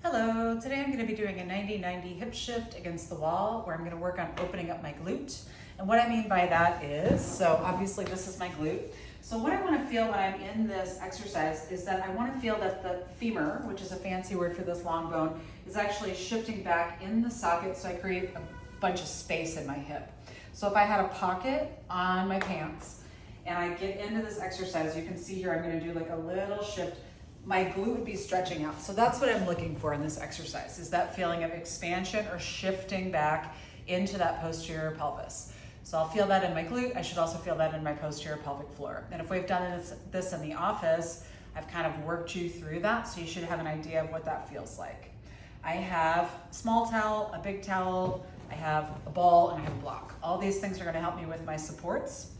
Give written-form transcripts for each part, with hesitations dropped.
Hello, today I'm going to be doing a 90-90 hip shift against the wall where I'm going to work on opening up my glute. And what I mean by that is, so obviously this is my glute. So what I want to feel when I'm in this exercise is that I want to feel that the femur, which is a fancy word for this long bone, is actually shifting back in the socket so I create a bunch of space in my hip. So if I had a pocket on my pants and I get into this exercise, you can see here I'm going to do like a little shift. My glute would be stretching out. So that's what I'm looking for in this exercise, is that feeling of expansion or shifting back into that posterior pelvis. So I'll feel that in my glute. I should also feel that in my posterior pelvic floor. And if we've done this in the office, I've kind of worked you through that, so you should have an idea of what that feels like. I have a small towel, a big towel, I have a ball, and I have a block. All these things are gonna help me with my supports.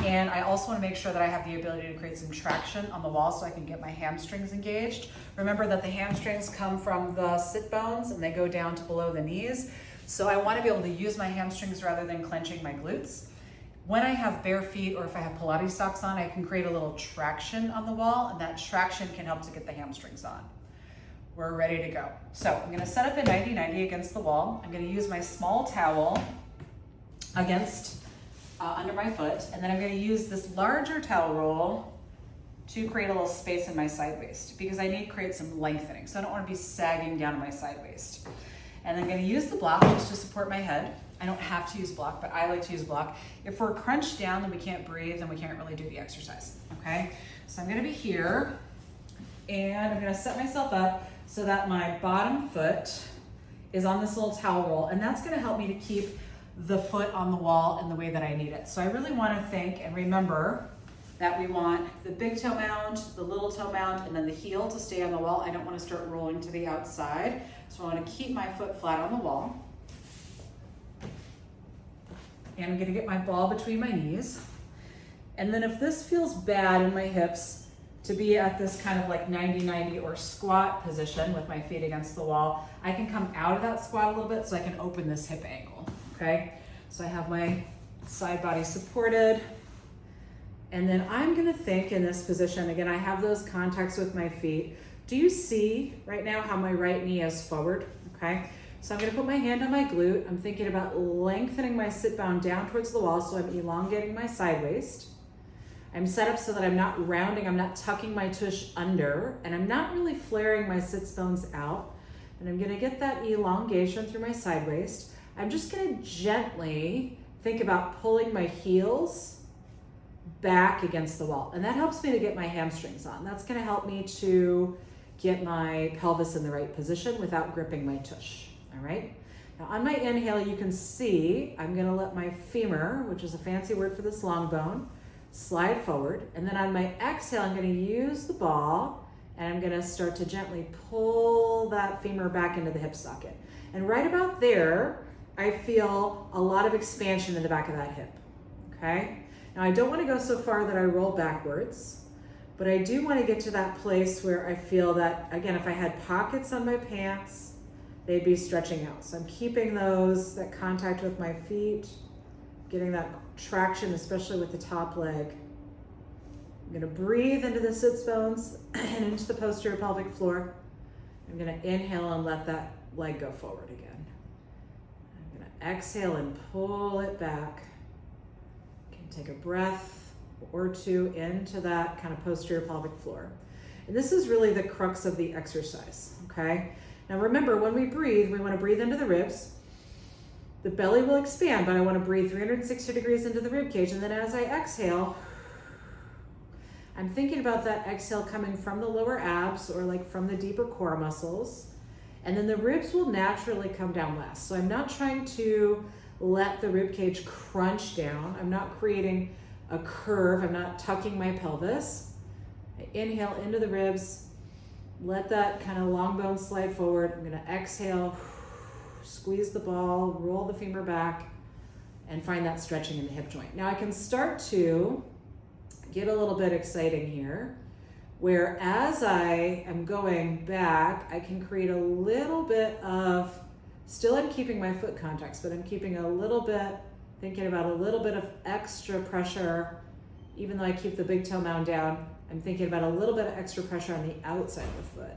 And I also want to make sure that I have the ability to create some traction on the wall so I can get my hamstrings engaged. Remember that the hamstrings come from the sit bones and they go down to below the knees. So I want to be able to use my hamstrings rather than clenching my glutes. When I have bare feet or if I have Pilates socks on, I can create a little traction on the wall, and that traction can help to get the hamstrings on. We're ready to go. So I'm going to set up a 90-90 against the wall. I'm going to use my small towel against under my foot, and then I'm going to use this larger towel roll to create a little space in my side waist because I need to create some lengthening, so I don't want to be sagging down in my side waist. And I'm going to use the block just to support my head. I don't have to use block, but I like to use block. If we're crunched down and we can't breathe, then we can't really do the exercise, okay? So I'm going to be here, and I'm going to set myself up so that my bottom foot is on this little towel roll, and that's going to help me to keep the foot on the wall in the way that I need it. So I really want to think and remember that we want the big toe mound, the little toe mound, and then the heel to stay on the wall. I don't want to start rolling to the outside. So I want to keep my foot flat on the wall. And I'm going to get my ball between my knees. And then if this feels bad in my hips, to be at this kind of like 90-90 or squat position with my feet against the wall, I can come out of that squat a little bit so I can open this hip angle. Okay, so I have my side body supported, and then I'm gonna think in this position, again, I have those contacts with my feet. Do you see right now how my right knee is forward? Okay, so I'm gonna put my hand on my glute. I'm thinking about lengthening my sit bone down towards the wall, so I'm elongating my side waist. I'm set up so that I'm not rounding, I'm not tucking my tush under, and I'm not really flaring my sits bones out. And I'm gonna get that elongation through my side waist. I'm just gonna gently think about pulling my heels back against the wall. And that helps me to get my hamstrings on. That's gonna help me to get my pelvis in the right position without gripping my tush, all right? Now on my inhale, you can see, I'm gonna let my femur, which is a fancy word for this long bone, slide forward. And then on my exhale, I'm gonna use the ball and I'm gonna start to gently pull that femur back into the hip socket. And right about there, I feel a lot of expansion in the back of that hip, okay? Now I don't want to go so far that I roll backwards, but I do want to get to that place where I feel that, again, if I had pockets on my pants, they'd be stretching out. So I'm keeping that contact with my feet, getting that traction, especially with the top leg. I'm gonna breathe into the sits bones and into the posterior pelvic floor. I'm gonna inhale and let that leg go forward again. Exhale and pull it back. You can take a breath or two into that kind of posterior pelvic floor. And this is really the crux of the exercise, okay? Now remember, when we breathe, we want to breathe into the ribs. The belly will expand, but I want to breathe 360 degrees into the rib cage. And then as I exhale, I'm thinking about that exhale coming from the lower abs or like from the deeper core muscles. And then the ribs will naturally come down last. So I'm not trying to let the rib cage crunch down. I'm not creating a curve. I'm not tucking my pelvis. I inhale into the ribs, let that kind of long bone slide forward. I'm gonna exhale, squeeze the ball, roll the femur back, and find that stretching in the hip joint. Now I can start to get a little bit exciting here, where as I am going back, I can create a little bit of, still I'm keeping my foot contacts, but I'm keeping a little bit, thinking about a little bit of extra pressure, even though I keep the big toe mound down, I'm thinking about a little bit of extra pressure on the outside of the foot.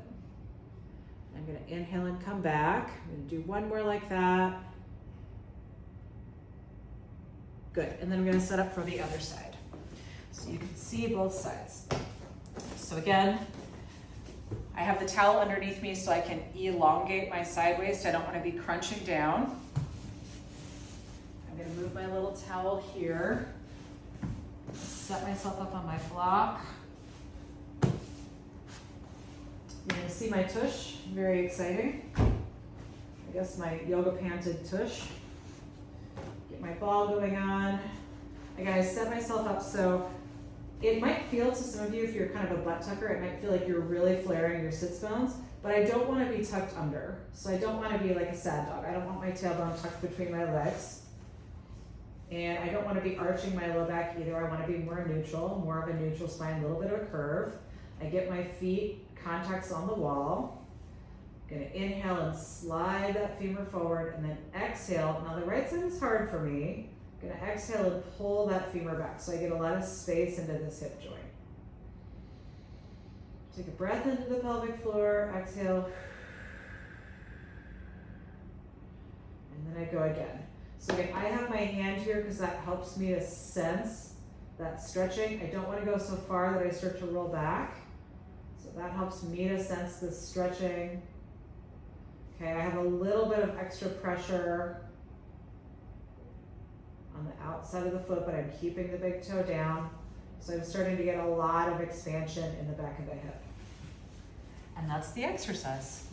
I'm I'm gonna inhale and come back. I'm gonna do one more like that. Good, and then I'm gonna set up for the other side. So you can see both sides. So again, I have the towel underneath me so I can elongate my side waist. I don't wanna be crunching down. I'm gonna move my little towel here, set myself up on my block. You're gonna see my tush, very exciting. I guess my yoga panted tush. Get my ball going on. Again, I set myself up so it might feel to some of you, if you're kind of a butt tucker, it might feel like you're really flaring your sits bones, but I don't wanna be tucked under. So I don't wanna be like a sad dog. I don't want my tailbone tucked between my legs. And I don't wanna be arching my low back either. I wanna be more neutral, more of a neutral spine, a little bit of a curve. I get my feet contacts on the wall. I'm gonna inhale and slide that femur forward and then exhale. Now the right side is hard for me. I'm gonna exhale and pull that femur back so I get a lot of space into this hip joint. Take a breath into the pelvic floor, exhale. And then I go again. So again, I have my hand here because that helps me to sense that stretching. I don't wanna go so far that I start to roll back. So that helps me to sense the stretching. Okay, I have a little bit of extra pressure on the outside of the foot, but I'm keeping the big toe down. So I'm starting to get a lot of expansion in the back of the hip. And that's the exercise.